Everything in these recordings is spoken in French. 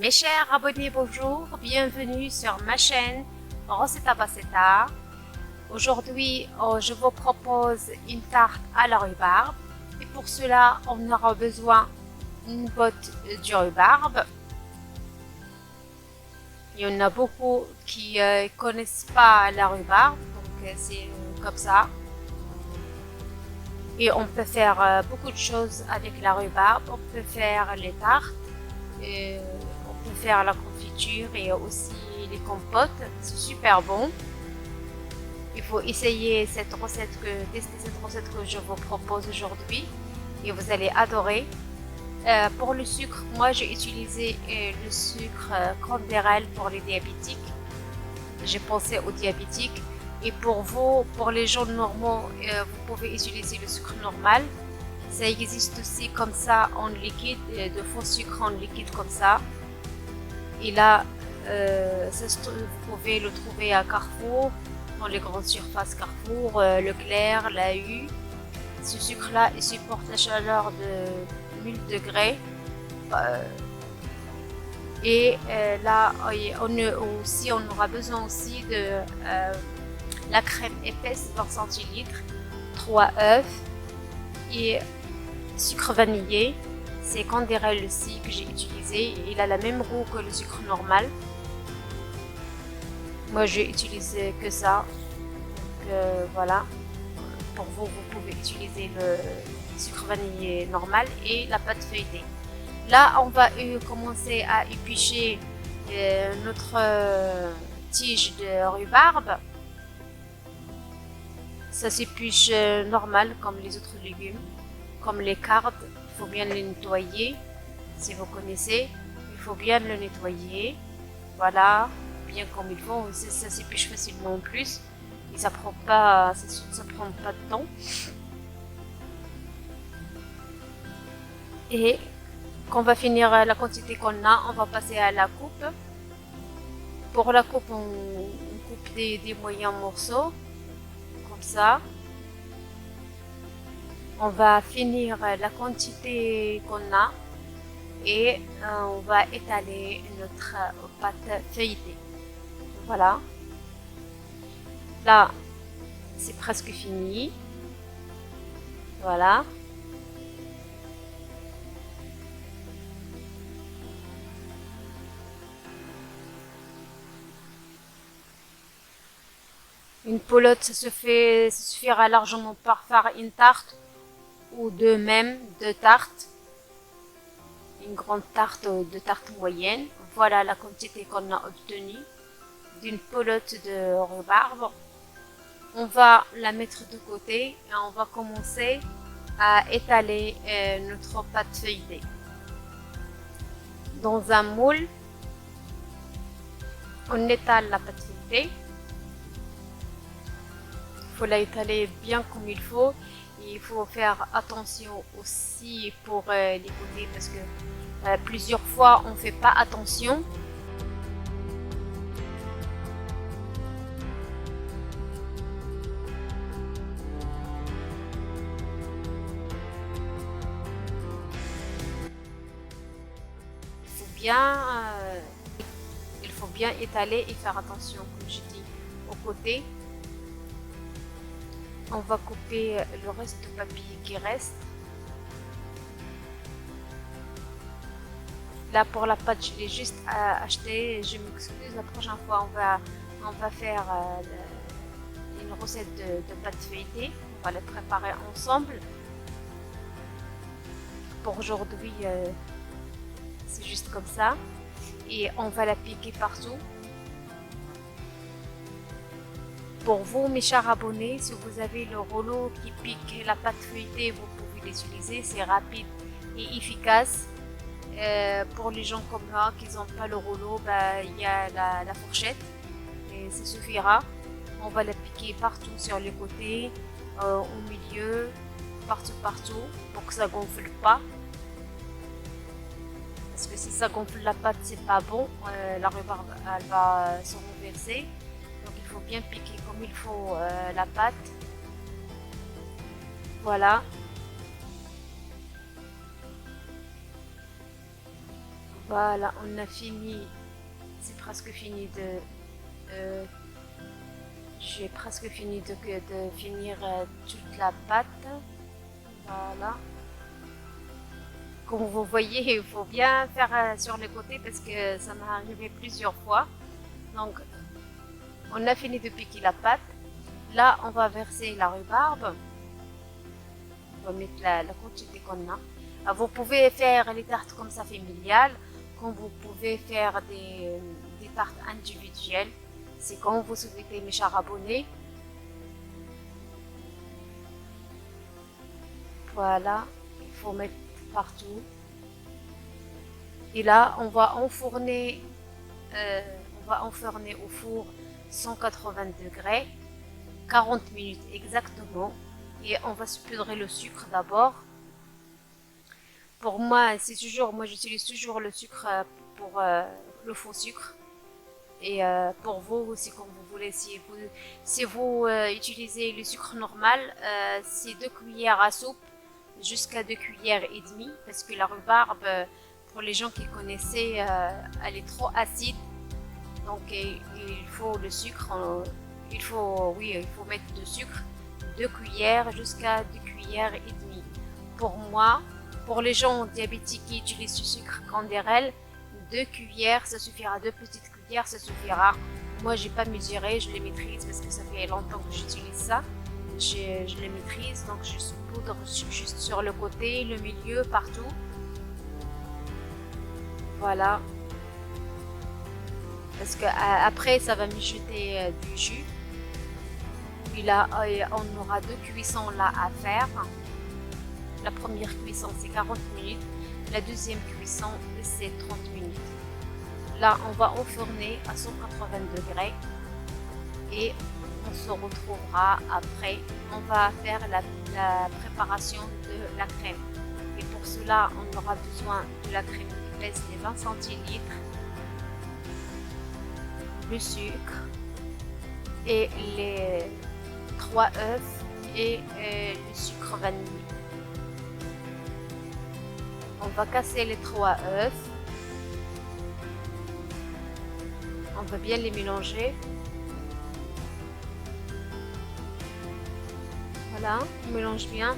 Mes chers abonnés, bonjour, bienvenue sur ma chaîne Rosetta Bassetta. Aujourd'hui, je vous propose une tarte à la rhubarbe et pour cela, on aura besoin d'une botte de rhubarbe. Il y en a beaucoup qui connaissent pas la rhubarbe, donc c'est comme ça. Et on peut faire beaucoup de choses avec la rhubarbe. On peut faire les tartes, on peut faire la confiture et aussi les compotes. C'est super bon. Il faut essayer tester cette recette que je vous propose aujourd'hui et vous allez adorer. Pour le sucre, moi j'ai utilisé le sucre Cranberel pour les diabétiques. J'ai pensé aux diabétiques. Et pour vous, pour les gens normaux, vous pouvez utiliser le sucre normal. Ça existe aussi comme ça en liquide, de faux sucre en liquide comme ça. Et là, vous pouvez le trouver à Carrefour, dans les grandes surfaces Carrefour, Leclerc, La U. Ce sucre-là, il supporte la chaleur de 1000 degrés. Là, on aura besoin aussi de la crème épaisse 20 centilitres, 3 œufs et sucre vanillé. C'est Candérel aussi que j'ai utilisé. Il a la même goût que le sucre normal. Moi, j'ai utilisé que ça. Donc, voilà. Pour vous, vous pouvez utiliser le sucre vanillé normal et la pâte feuilletée. Là, on va commencer à éplucher notre tige de rhubarbe. Ça s'épluche normal comme les autres légumes, comme les cardes. Il faut bien les nettoyer, si vous connaissez. Il faut bien le nettoyer, voilà, bien comme il faut. Ça s'épluche facilement en plus et ça prend pas de temps. Et quand on va finir la quantité qu'on a, on va passer à la coupe. Pour la coupe, on coupe des moyens morceaux. Ça. On va finir la quantité qu'on a et on va étaler notre pâte feuilletée. Voilà. Là, c'est presque fini. Voilà. Une pelote, ça suffira largement pour faire une tarte ou deux même, deux tartes. Une grande tarte ou deux tartes moyennes. Voilà la quantité qu'on a obtenue d'une pelote de rhubarbe. On va la mettre de côté et on va commencer à étaler notre pâte feuilletée. Dans un moule, on étale la pâte feuilletée. Il faut la étaler bien comme il faut. Et il faut faire attention aussi pour les côtés parce que plusieurs fois on ne fait pas attention. Il faut bien étaler et faire attention, comme je dis, aux côtés. On va couper le reste de papier qui reste. Là pour la pâte, je l'ai juste acheté. Je m'excuse, la prochaine fois on va faire une recette de pâte feuilletée. On va les préparer ensemble. Pour aujourd'hui, c'est juste comme ça. Et on va la piquer partout. Pour vous, mes chers abonnés, si vous avez le rouleau qui pique la pâte feuilletée, vous pouvez l'utiliser. C'est rapide et efficace. Pour les gens comme moi qui n'ont pas le rouleau, il y a la fourchette et ça suffira. On va la piquer partout sur les côtés, au milieu, partout pour que ça gonfle pas. Parce que si ça gonfle la pâte, c'est pas bon. La rhubarbe, elle va se renverser. Donc il faut bien piquer comme il faut la pâte. Voilà. Voilà, on a fini. C'est presque fini euh, j'ai presque fini de finir toute la pâte. Voilà. Comme vous voyez, il faut bien faire sur les côtés parce que ça m'est arrivé plusieurs fois. Donc, on a fini de piquer la pâte. Là, on va verser la rhubarbe. On va mettre la quantité qu'on a. Vous pouvez faire les tartes comme ça familiales, comme vous pouvez faire des tartes individuelles. C'est comme vous souhaitez, mes chers abonnés. Voilà, il faut mettre partout. Et là, on va enfourner au four 180 degrés, 40 minutes exactement. Et on va saupoudrer le sucre d'abord. Pour moi, moi j'utilise toujours le sucre pour le faux sucre. Et pour vous, c'est comme vous voulez. Si vous utilisez le sucre normal, c'est 2 cuillères à soupe jusqu'à 2 cuillères et demie, parce que la rhubarbe, pour les gens qui connaissaient, elle est trop acide. Donc il faut le sucre, il faut mettre du sucre, 2 cuillères jusqu'à 2 cuillères et demie. Pour moi, pour les gens diabétiques qui utilisent du sucre candérel, 2 cuillères, ça suffira, 2 petites cuillères, ça suffira. Moi, j'ai pas mesuré, je les maîtrise parce que ça fait longtemps que j'utilise ça. Je les maîtrise, donc je saupoudre juste sur le côté, le milieu, partout. Voilà. Parce que après, ça va mijoter du jus. Puis là, on aura 2 cuissons là à faire. La première cuisson, c'est 40 minutes. La deuxième cuisson, c'est 30 minutes. Là, on va enfourner à 180 degrés. Et on se retrouvera après. On va faire la préparation de la crème. Et pour cela, on aura besoin de la crème qui pèse les 20 centilitres, le sucre et les 3 œufs et le sucre vanille. On va casser les 3 œufs. On va bien les mélanger. Voilà, on mélange bien.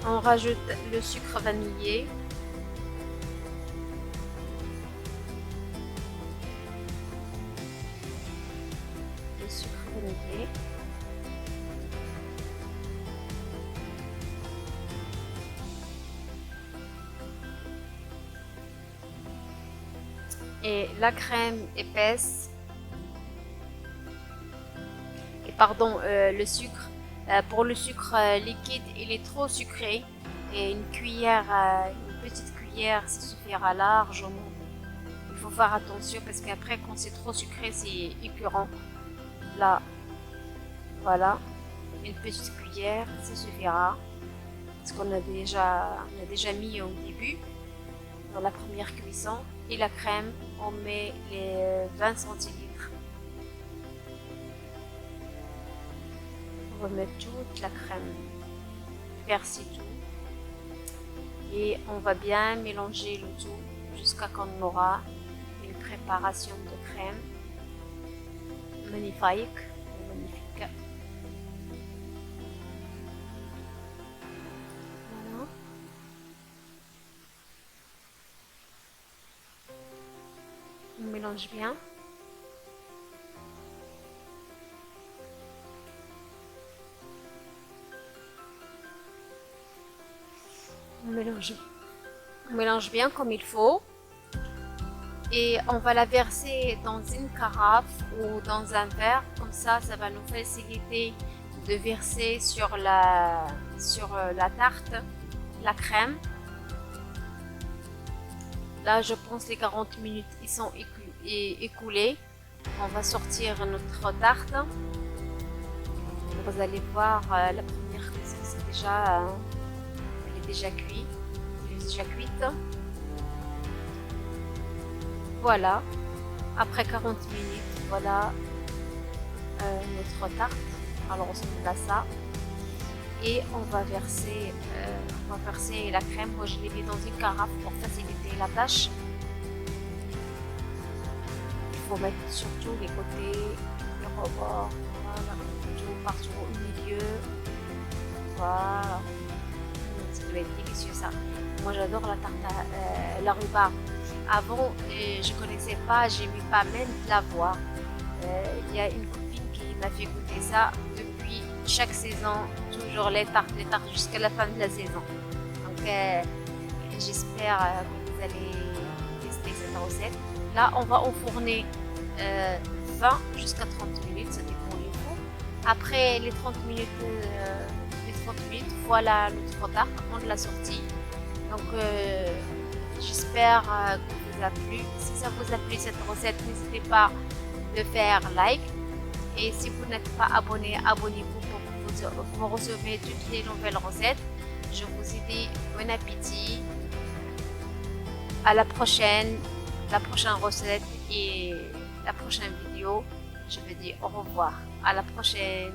On rajoute le sucre vanillé. Le sucre vanillé. Et la crème épaisse. Pardon, le sucre. Pour le sucre liquide, il est trop sucré. Et une petite cuillère, ça suffira largement. Il faut faire attention parce qu'après, quand c'est trop sucré, c'est écœurant. Là, voilà, une petite cuillère, ça suffira. Parce qu'on a déjà mis au début, dans la première cuisson. Et la crème, on met les 20 centilitres. On va mettre toute la crème, verser tout. Et on va bien mélanger le tout jusqu'à qu'on aura une préparation de crème magnifique. Voilà. On mélange bien. On mélange bien comme il faut. Et on va la verser dans une carafe ou dans un verre. Comme ça va nous faciliter de verser sur la tarte la crème. Là, je pense les 40 minutes ils sont écoulés. On va sortir notre tarte. Vous allez voir la première cuisson, elle est déjà cuite. Voilà. Après 40 minutes, voilà notre tarte. Alors on se met à ça. et on va verser la crème. Moi je l'ai mis dans une carafe pour faciliter la tâche. Il faut mettre surtout les côtés, les rebords, voilà, partout au milieu. Voilà, ça doit être délicieux ça. Moi j'adore la tarte à la rhubarbe. Avant je connaissais pas, j'aimais pas même la voir. Il y a une copine qui m'a fait goûter ça depuis chaque saison, toujours les tartes jusqu'à la fin de la saison. Donc j'espère que vous allez tester cette recette. Là on va enfourner 20 jusqu'à 30 minutes, ça dépend du four. Après les 30 minutes, voilà le trop tard avant de la sortie. Donc j'espère que vous a plu. Si ça vous a plu cette recette, n'hésitez pas de faire like. Et si vous n'êtes pas abonné, abonnez-vous pour que vous recevez toutes les nouvelles recettes. Je vous dis bon appétit. À la prochaine recette et la prochaine vidéo. Je vous dis au revoir. À la prochaine.